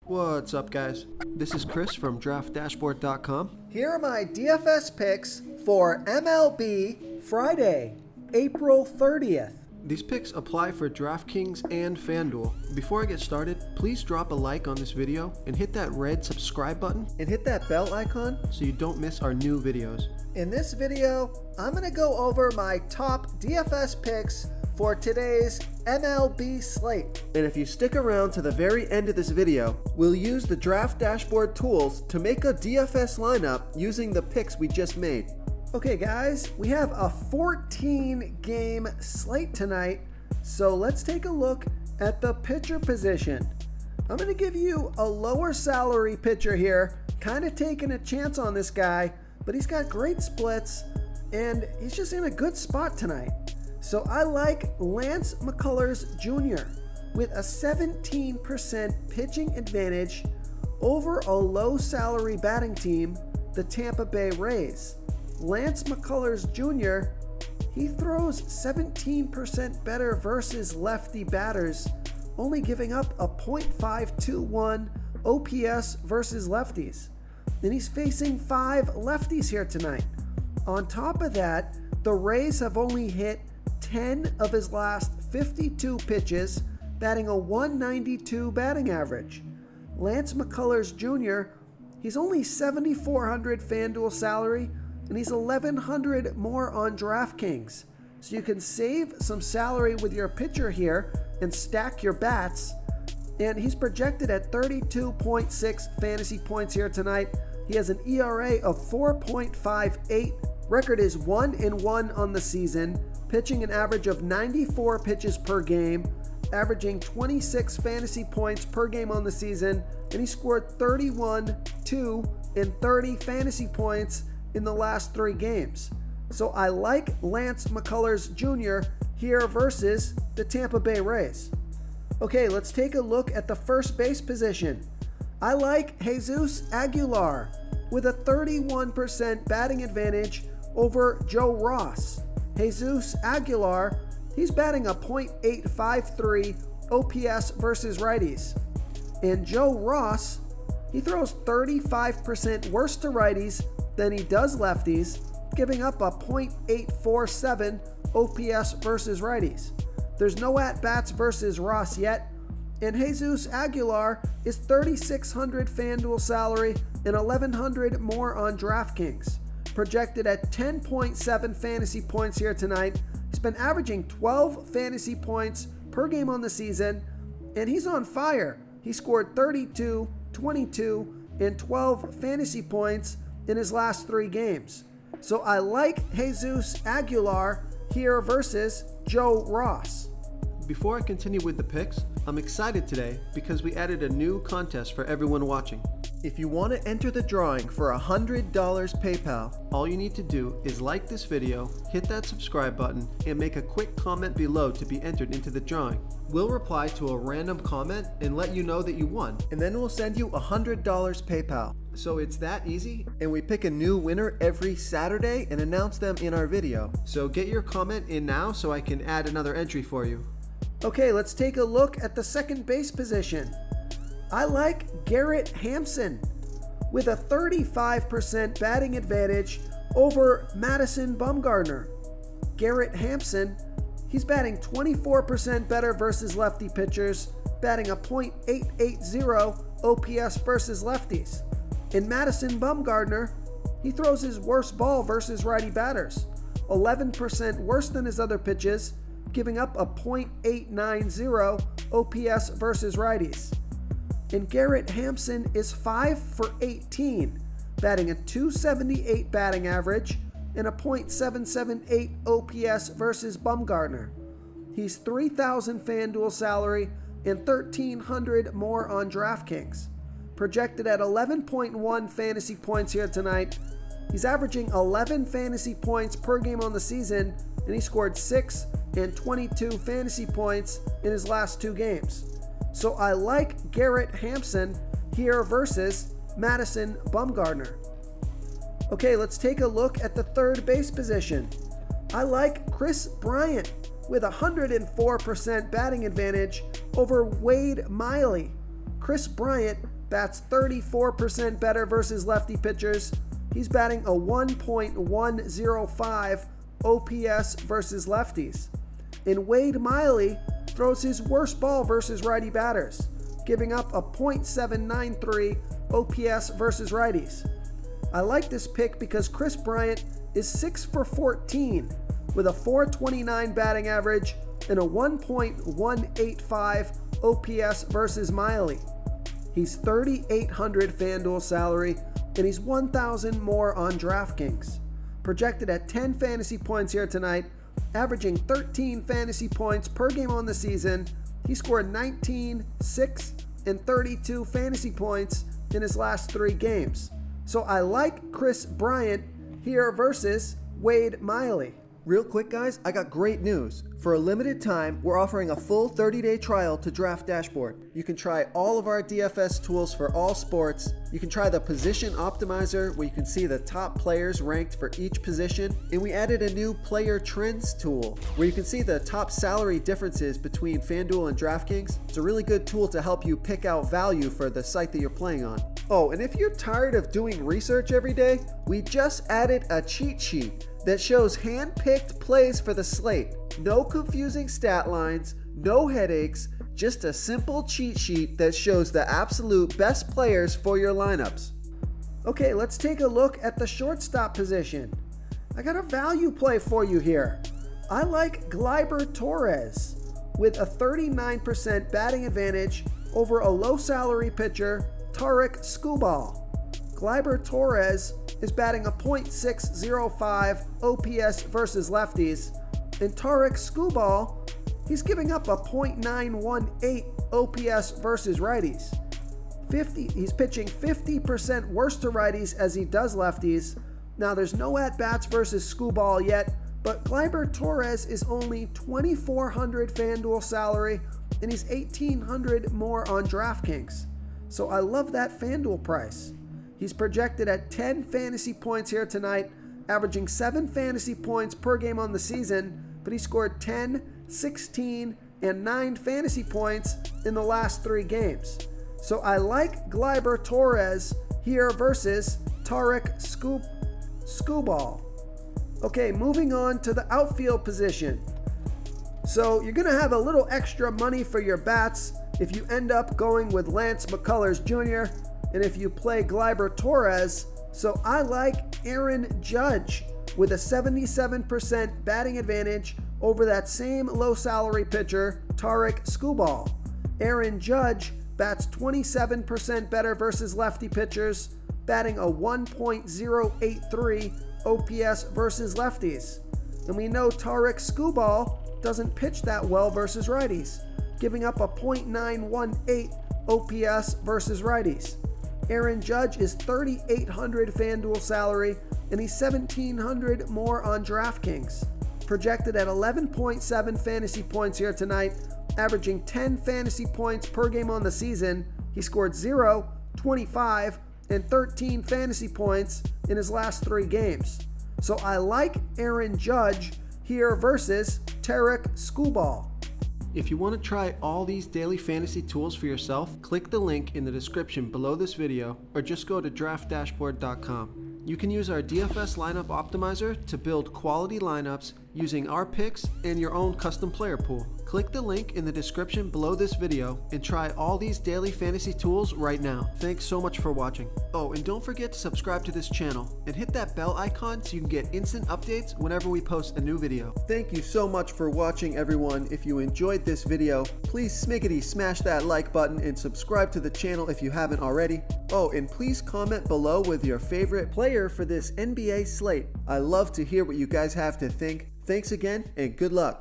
What's up, guys? This is Chris from DraftDashboard.com. Here are my DFS picks for MLB Friday, April 30th. These picks apply for DraftKings and FanDuel. Before I get started, please drop a like on this video and hit that red subscribe button And hit that bell icon. so you don't miss our new videos. In this video, I'm going to go over my top DFS picks for today's MLB slate. And if you stick around to the very end of this video, we'll use the Draft Dashboard tools to make a DFS lineup using the picks we just made. Okay guys, we have a 14-game slate tonight, so let's take a look at the pitcher position. I'm going to give you a lower salary pitcher here, kind of taking a chance on this guy, but he's got great splits, and he's just in a good spot tonight. So I like Lance McCullers Jr. with a 17% pitching advantage over a low salary batting team, the Tampa Bay Rays. Lance McCullers Jr., he throws 17% better versus lefty batters, only giving up a .521 OPS versus lefties. And he's facing 5 lefties here tonight. On top of that, the Rays have only hit 10 of his last 52 pitches, batting a 192 batting average. Lance McCullers Jr., he's only $7,400 FanDuel salary, and he's $1,100 more on DraftKings. So you can save some salary with your pitcher here and stack your bats. And he's projected at 32.6 fantasy points here tonight. He has an ERA of 4.58. Record is 1-1 on the season, pitching an average of 94 pitches per game, averaging 26 fantasy points per game on the season, and he scored 31, 2, and 30 fantasy points in the last 3 games. So I like Lance McCullers Jr. here versus the Tampa Bay Rays. Okay, let's take a look at the first base position. I like Jesus Aguilar with a 31% batting advantage over Joe Ross. Jesus Aguilar, he's batting a .853 OPS versus righties. And Joe Ross, he throws 35% worse to righties than he does lefties, giving up a .847 OPS versus righties. There's no at-bats versus Ross yet, and Jesus Aguilar is $3,600 FanDuel salary and $1,100 more on DraftKings. Projected at 10.7 fantasy points here tonight. He's been averaging 12 fantasy points per game on the season, and he's on fire. He scored 32, 22, and 12 fantasy points in his last 3 games. So I like Jesus Aguilar here versus Joe Ross. Before I continue with the picks, I'm excited today because we added a new contest for everyone watching. If you want to enter the drawing for $100 PayPal, all you need to do is like this video, hit that subscribe button, and make a quick comment below to be entered into the drawing. We'll reply to a random comment and let you know that you won, and then we'll send you $100 PayPal. So it's that easy, and we pick a new winner every Saturday and announce them in our video. So get your comment in now so I can add another entry for you. Okay, let's take a look at the second base position. I like Garrett Hampson with a 35% batting advantage over Madison Bumgarner. Garrett Hampson, he's batting 24% better versus lefty pitchers, batting a .880 OPS versus lefties. And Madison Bumgarner, he throws his worst ball versus righty batters, 11% worse than his other pitches, giving up a .890 OPS versus righties. And Garrett Hampson is 5 for 18, batting a .278 batting average and a .778 OPS versus Bumgarner. He's $3,000 FanDuel salary and $1,300 more on DraftKings. Projected at 11.1 fantasy points here tonight. He's averaging 11 fantasy points per game on the season, and he scored 6 and 22 fantasy points in his last 2 games. So I like Garrett Hampson here versus Madison Bumgarner. Okay, let's take a look at the third base position. I like Chris Bryant with 104% batting advantage over Wade Miley. Chris Bryant, bats 34% better versus lefty pitchers. He's batting a 1.105 OPS versus lefties. And Wade Miley throws his worst ball versus righty batters, giving up a .793 OPS versus righties. I like this pick because Kris Bryant is 6 for 14 with a .429 batting average and a 1.185 OPS versus Miley. He's $3,800 FanDuel salary, and he's $1,000 more on DraftKings. Projected at 10 fantasy points here tonight, averaging 13 fantasy points per game on the season. He scored 19, 6, and 32 fantasy points in his last 3 games. So I like Kris Bryant here versus Wade Miley. Real quick, guys, I got great news. For a limited time, we're offering a full 30-day trial to Draft Dashboard. You can try all of our DFS tools for all sports. You can try the Position Optimizer, where you can see the top players ranked for each position. And we added a new Player Trends tool, where you can see the top salary differences between FanDuel and DraftKings. It's a really good tool to help you pick out value for the site that you're playing on. Oh, and if you're tired of doing research every day, we just added a cheat sheet that shows hand-picked plays for the slate. No confusing stat lines, no headaches, just a simple cheat sheet that shows the absolute best players for your lineups. Okay, let's take a look at the shortstop position. I got a value play for you here. I like Gleyber Torres with a 39% batting advantage over a low-salary pitcher, Tarik Skubal. Gleyber Torres is batting a .605 OPS versus lefties, and Tarik Skubal, he's giving up a .918 OPS versus righties. He's pitching 50% worse to righties as he does lefties. Now there's no at-bats versus Skubal yet, but Gleyber Torres is only $2,400 FanDuel salary, and he's $1,800 more on DraftKings. So I love that FanDuel price. He's projected at 10 fantasy points here tonight, averaging 7 fantasy points per game on the season, but he scored 10, 16, and 9 fantasy points in the last 3 games. So I like Gleyber Torres here versus Tarik Skubal. Okay, moving on to the outfield position. So you're going to have a little extra money for your bats if you end up going with Lance McCullers Jr., and if you play Gleyber Torres. So I like Aaron Judge with a 77% batting advantage over that same low salary pitcher, Tarik Skubal. Aaron Judge bats 27% better versus lefty pitchers, batting a 1.083 OPS versus lefties. And we know Tarik Skubal doesn't pitch that well versus righties, giving up a .918 OPS versus righties. Aaron Judge is $3,800 FanDuel salary, and he's $1,700 more on DraftKings. Projected at 11.7 fantasy points here tonight, averaging 10 fantasy points per game on the season. He scored 0, 25, and 13 fantasy points in his last 3 games. So I like Aaron Judge here versus Tarik Skubal. If you want to try all these daily fantasy tools for yourself, click the link in the description below this video, or just go to draftdashboard.com. You can use our DFS lineup optimizer to build quality lineups using our picks and your own custom player pool. Click the link in the description below this video and try all these daily fantasy tools right now. Thanks so much for watching. Oh, and don't forget to subscribe to this channel and hit that bell icon so you can get instant updates whenever we post a new video. Thank you so much for watching, everyone. If you enjoyed this video, please smiggity smash that like button and subscribe to the channel if you haven't already. Oh, and please comment below with your favorite player for this NBA slate. I love to hear what you guys have to think. Thanks again, and good luck.